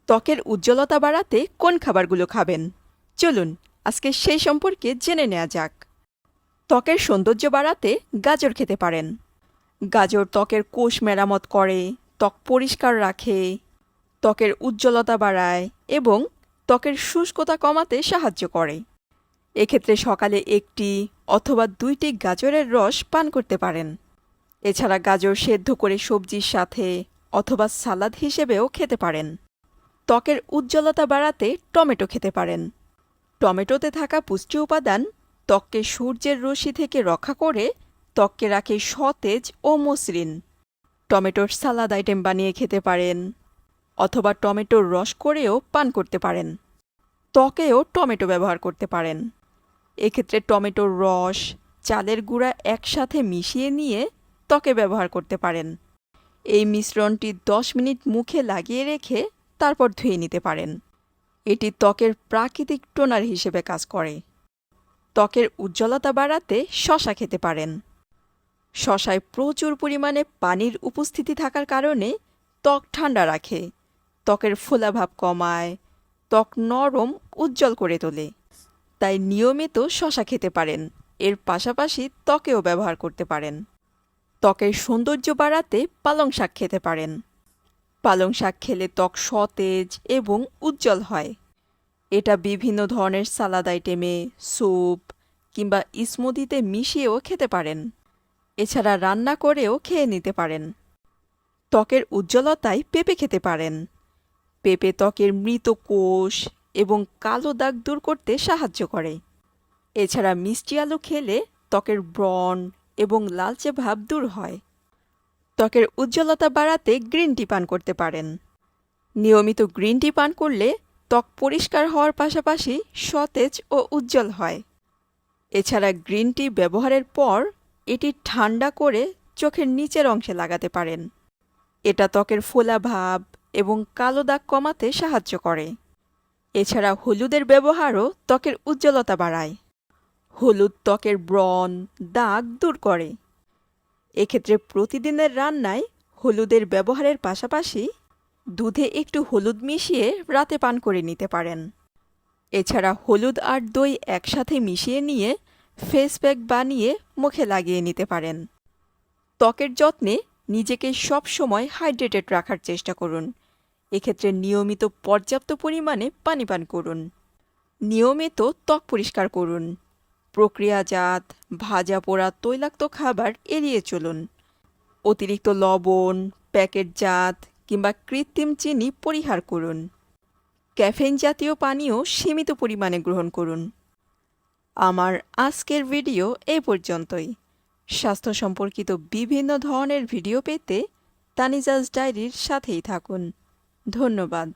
ত্বকের উজ্জ্বলতা বাড়াতে কোন খাবারগুলো খাবেন? চলুন আজকে সেই সম্পর্কে জেনে নেওয়া যাক। ত্বকের সৌন্দর্য বাড়াতে গাজর খেতে পারেন। গাজর ত্বকের কোষ মেরামত করে, ত্বক পরিষ্কার রাখে, ত্বকের উজ্জ্বলতা বাড়ায় এবং ত্বকের শুষ্কতা কমাতে সাহায্য করে। এক্ষেত্রে সকালে একটি অথবা দুইটি গাজরের রস পান করতে পারেন। এছাড়া গাজর সেদ্ধ করে সবজির সাথে অথবা সালাদ হিসেবেও খেতে পারেন। ত্বকের উজ্জ্বলতা বাড়াতে টমেটো খেতে পারেন। টমেটোতে থাকা পুষ্টি উপাদান ত্বককে সূর্যের রশ্মি থেকে রক্ষা করে ত্বককে রাখে সতেজ ও মসৃণ। টমেটোর সালাদ আইটেম বানিয়ে খেতে পারেন অথবা টমেটোর রস করেও পান করতে পারেন। ত্বকেও টমেটো ব্যবহার করতে পারেন। এক্ষেত্রে টমেটোর রস, চালের গুঁড়া একসাথে মিশিয়ে নিয়ে ত্বকে ব্যবহার করতে পারেন। এই মিশ্রণটি 10 মিনিট মুখে লাগিয়ে রেখে তারপর ধুয়ে নিতে পারেন। এটি ত্বকের প্রাকৃতিক টোনার হিসেবে কাজ করে। ত্বকের উজ্জ্বলতা বাড়াতে শসা খেতে পারেন। শসায় প্রচুর পরিমাণে পানির উপস্থিতি থাকার কারণে ত্বক ঠান্ডা রাখে, ত্বকের ফোলাভাব কমায়, ত্বক নরম উজ্জ্বল করে তোলে। তাই নিয়মিত শসা খেতে পারেন। এর পাশাপাশি ত্বকেও ব্যবহার করতে পারেন। ত্বকের সৌন্দর্য বাড়াতে পালং শাক খেতে পারেন। পালং শাক খেলে ত্বক সতেজ এবং উজ্জ্বল হয়। এটা বিভিন্ন ধরনের সালাদ আইটেমে, স্যুপ কিংবা স্মুদিতে মিশিয়েও খেতে পারেন। এছাড়া রান্না করেও খেয়ে নিতে পারেন। ত্বকের উজ্জ্বলতায় পেঁপে খেতে পারেন। পেঁপে ত্বকের মৃত কোষ এবং কালো দাগ দূর করতে সাহায্য করে। এছাড়া মিষ্টি আলু খেলে ত্বকের ব্রণ এবং লালচে ভাব দূর হয়। ত্বকের উজ্জ্বলতা বাড়াতে গ্রিন টি পান করতে পারেন। নিয়মিত গ্রিন টি পান করলে ত্বক পরিষ্কার হওয়ার পাশাপাশি সতেজ ও উজ্জ্বল হয়। এছাড়া গ্রিন টি ব্যবহারের পর এটি ঠান্ডা করে চোখের নিচের অংশে লাগাতে পারেন। এটা ত্বকের ফোলা ভাব এবং কালো দাগ কমাতে সাহায্য করে। এছাড়া হলুদের ব্যবহারও ত্বকের উজ্জ্বলতা বাড়ায়। হলুদ ত্বকের ব্রণ, দাগ দূর করে। এক্ষেত্রে প্রতিদিনের রান্নায় হলুদের ব্যবহারের পাশাপাশি দুধে একটু হলুদ মিশিয়ে রাতে পান করে নিতে পারেন। এছাড়া হলুদ আর দই একসাথে মিশিয়ে নিয়ে ফেস প্যাক বানিয়ে মুখে লাগিয়ে নিতে পারেন। ত্বকের যত্নে নিজেকে সবসময় হাইড্রেটেড রাখার চেষ্টা করুন। এক্ষেত্রে নিয়মিত পর্যাপ্ত পরিমাণে পানি পান করুন। নিয়মিত ত্বক পরিষ্কার করুন। প্রক্রিয়াজাত, ভাজা পোড়া তৈলাক্ত খাবার এড়িয়ে চলুন। অতিরিক্ত লবণ, প্যাকেটজাত কিংবা কৃত্রিম চিনি পরিহার করুন। ক্যাফেইন জাতীয় পানীয় সীমিত পরিমাণে গ্রহণ করুন। আমার আজকের ভিডিও এই পর্যন্তই। স্বাস্থ্য সম্পর্কিত বিভিন্ন ধরনের ভিডিও পেতে তানিজাস ডায়েরির সাথেই থাকুন। ধন্যবাদ।